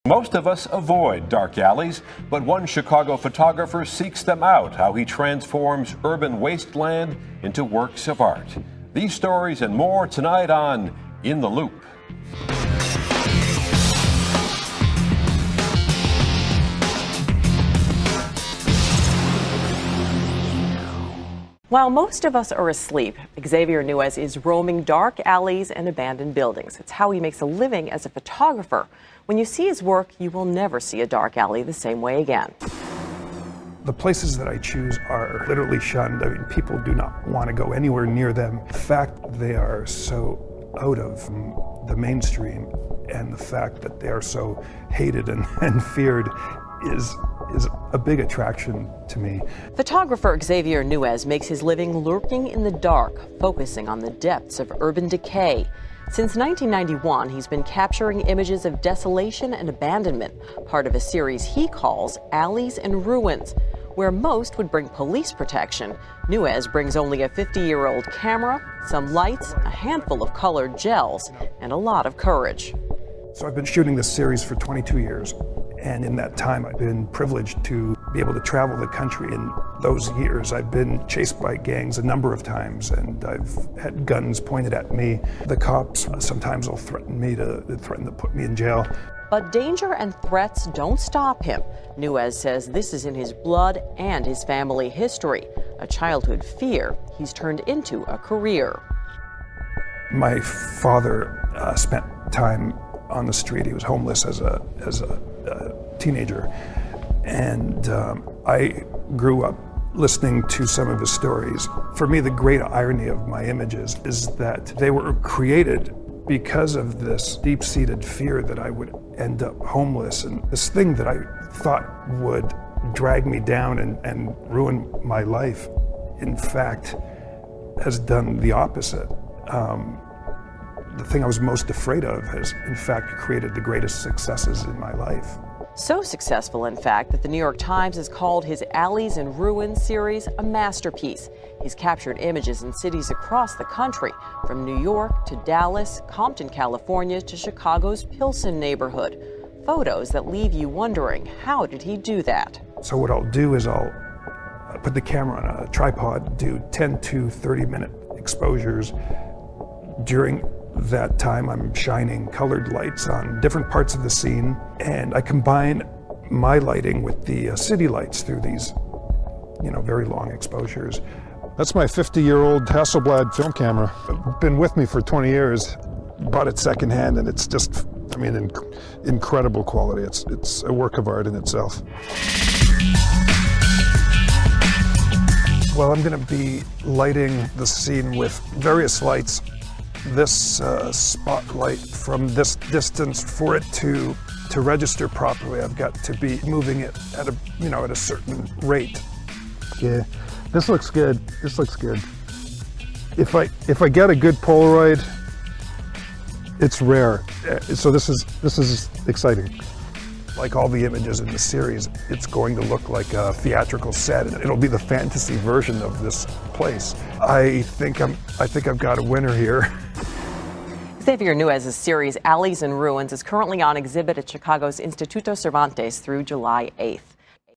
Most of us avoid dark alleys, but one Chicago photographer seeks them out, how he transforms urban wasteland into works of art. These stories and more tonight on In the Loop. While most of us are asleep, Xavier Nuez is roaming dark alleys and abandoned buildings. It's how he makes a living as a photographer. When you see his work, you will never see a dark alley the same way again. The places that I choose are literally shunned. I mean, people do not want to go anywhere near them. The fact they are so out of the mainstream and the fact that they are so hated and feared is a big attraction to me. Photographer Xavier Nuez makes his living lurking in the dark, focusing on the depths of urban decay. Since 1991, he's been capturing images of desolation and abandonment, part of a series he calls Alleys and Ruins. Where most would bring police protection, Nuez brings only a 50-year-old camera, some lights, a handful of colored gels, and a lot of courage. So I've been shooting this series for 22 years. And in that time, I've been privileged to be able to travel the country. In those years, I've been chased by gangs a number of times, and I've had guns pointed at me. The cops sometimes will threaten to put me in jail. But danger and threats don't stop him. Nuez says this is in his blood and his family history. A childhood fear he's turned into a career. My father spent time on the street. He was homeless as a teenager, and I grew up listening to some of his stories. For me, the great irony of my images is that they were created because of this deep-seated fear that I would end up homeless, and this thing that I thought would drag me down and ruin my life, in fact, has done the opposite. The thing I was most afraid of has, in fact, created the greatest successes in my life. So successful, in fact, that the New York Times has called his Alleys and Ruins series a masterpiece. He's captured images in cities across the country, from New York to Dallas, Compton, California, to Chicago's Pilsen neighborhood. Photos that leave you wondering, how did he do that? So what I'll do is I'll put the camera on a tripod, do 10 to 30-minute exposures. During that time, I'm shining colored lights on different parts of the scene, and I combine my lighting with the city lights through these, very long exposures. That's my 50-year-old Hasselblad film camera. It's been with me for 20 years. Bought it secondhand, and it's just, incredible quality. It's a work of art in itself. Well, I'm going to be lighting the scene with various lights. This spotlight from this distance, for it to register properly, I've got to be moving it at a certain rate. Yeah, this looks good. This looks good. If I get a good Polaroid, it's rare. So this is exciting. Like all the images in the series, it's going to look like a theatrical set. It'll be the fantasy version of this place. I think I've got a winner here. Xavier Nuez's series Alleys and Ruins is currently on exhibit at Chicago's Instituto Cervantes through July 8th.